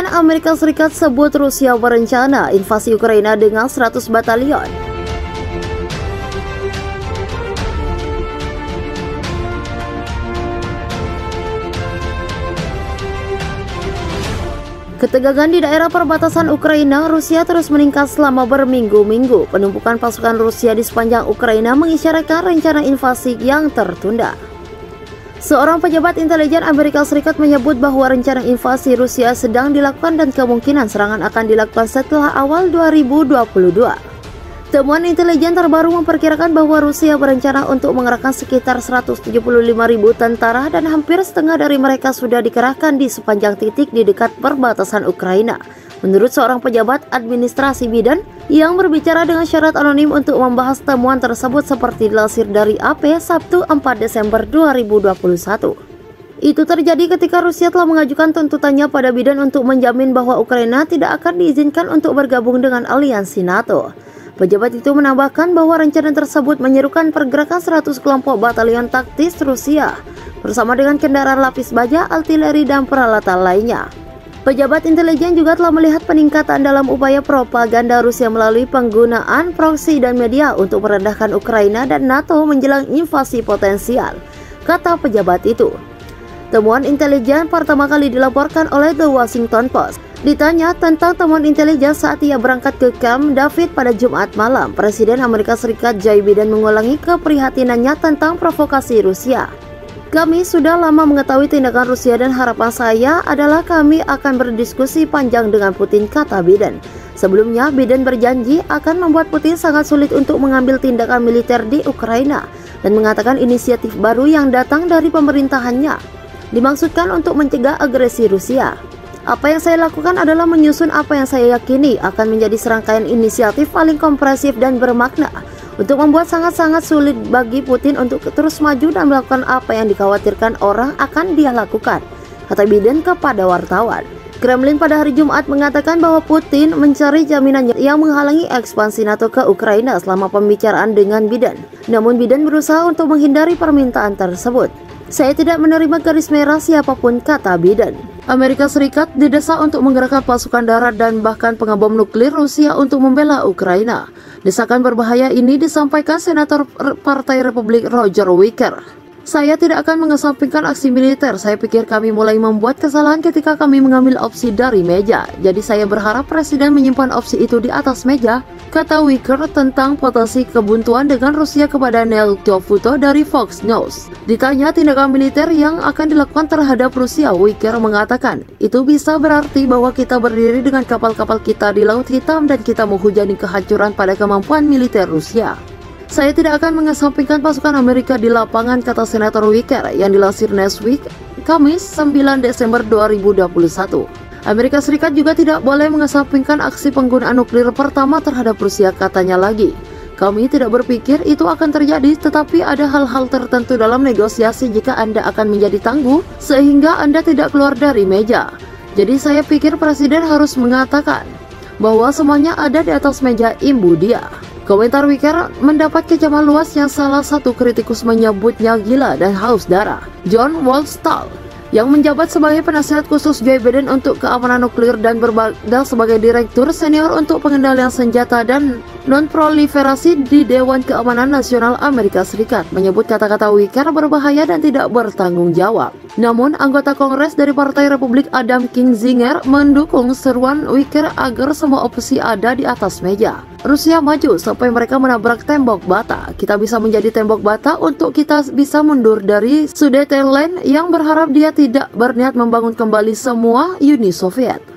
Intelijen Amerika Serikat sebut Rusia berencana invasi Ukraina dengan 100 batalion. Ketegangan di daerah perbatasan Ukraina, Rusia terus meningkat selama berminggu-minggu. Penumpukan pasukan Rusia di sepanjang Ukraina mengisyaratkan rencana invasi yang tertunda. Seorang pejabat intelijen Amerika Serikat menyebut bahwa rencana invasi Rusia sedang dilakukan dan kemungkinan serangan akan dilakukan setelah awal 2022. Temuan intelijen terbaru memperkirakan bahwa Rusia berencana untuk mengerahkan sekitar 175.000 tentara dan hampir setengah dari mereka sudah dikerahkan di sepanjang titik di dekat perbatasan Ukraina. Menurut seorang pejabat administrasi Biden yang berbicara dengan syarat anonim untuk membahas temuan tersebut seperti dilansir dari AP Sabtu 4 Desember 2021. Itu terjadi ketika Rusia telah mengajukan tuntutannya pada Biden untuk menjamin bahwa Ukraina tidak akan diizinkan untuk bergabung dengan aliansi NATO. Pejabat itu menambahkan bahwa rencana tersebut menyerukan pergerakan 100 kelompok batalion taktis Rusia bersama dengan kendaraan lapis baja, artileri, dan peralatan lainnya. Pejabat intelijen juga telah melihat peningkatan dalam upaya propaganda Rusia melalui penggunaan proksi dan media untuk merendahkan Ukraina dan NATO menjelang invasi potensial, kata pejabat itu. Temuan intelijen pertama kali dilaporkan oleh The Washington Post. Ditanya tentang temuan intelijen saat ia berangkat ke Camp David pada Jumat malam, Presiden Amerika Serikat Joe Biden mengulangi keprihatinannya tentang provokasi Rusia. Kami sudah lama mengetahui tindakan Rusia dan harapan saya adalah kami akan berdiskusi panjang dengan Putin, kata Biden. Sebelumnya, Biden berjanji akan membuat Putin sangat sulit untuk mengambil tindakan militer di Ukraina dan mengatakan inisiatif baru yang datang dari pemerintahannya dimaksudkan untuk mencegah agresi Rusia. Apa yang saya lakukan adalah menyusun apa yang saya yakini akan menjadi serangkaian inisiatif paling kompresif dan bermakna untuk membuat sangat-sangat sulit bagi Putin untuk terus maju dan melakukan apa yang dikhawatirkan orang akan dia lakukan, kata Biden kepada wartawan. Kremlin pada hari Jumat mengatakan bahwa Putin mencari jaminan yang menghalangi ekspansi NATO ke Ukraina selama pembicaraan dengan Biden. Namun Biden berusaha untuk menghindari permintaan tersebut. Saya tidak menerima garis merah siapapun, kata Biden. Amerika Serikat didesak untuk menggerakkan pasukan darat dan bahkan pengebom nuklir Rusia untuk membela Ukraina. Desakan berbahaya ini disampaikan Senator Partai Republik Roger Wicker. Saya tidak akan mengesampingkan aksi militer. Saya pikir kami mulai membuat kesalahan ketika kami mengambil opsi dari meja. Jadi saya berharap Presiden menyimpan opsi itu di atas meja, kata Wicker tentang potensi kebuntuan dengan Rusia kepada Neil Tiofuto dari Fox News. Ditanya tindakan militer yang akan dilakukan terhadap Rusia, Wicker mengatakan, itu bisa berarti bahwa kita berdiri dengan kapal-kapal kita di Laut Hitam dan kita menghujani kehancuran pada kemampuan militer Rusia. Saya tidak akan mengesampingkan pasukan Amerika di lapangan, kata Senator Wicker yang dilansir Newsweek, Kamis 9 Desember 2021. Amerika Serikat juga tidak boleh mengesampingkan aksi penggunaan nuklir pertama terhadap Rusia, katanya lagi. Kami tidak berpikir itu akan terjadi, tetapi ada hal-hal tertentu dalam negosiasi jika Anda akan menjadi tangguh sehingga Anda tidak keluar dari meja. Jadi saya pikir Presiden harus mengatakan bahwa semuanya ada di atas meja, imbu dia. Komentar Wicker mendapat kecaman luas yang salah satu kritikus menyebutnya gila dan haus darah. John Wallstall yang menjabat sebagai penasihat khusus Joe Biden untuk keamanan nuklir dan berbadal sebagai direktur senior untuk pengendalian senjata dan non-proliferasi di Dewan Keamanan Nasional Amerika Serikat, menyebut kata-kata Wicker berbahaya dan tidak bertanggung jawab. Namun, anggota Kongres dari Partai Republik Adam Kinzinger mendukung seruan Wicker agar semua opsi ada di atas meja. Rusia maju sampai mereka menabrak tembok bata. Kita bisa menjadi tembok bata untuk kita bisa mundur dari Sudetenland yang berharap dia tidak berniat membangun kembali semua Uni Soviet.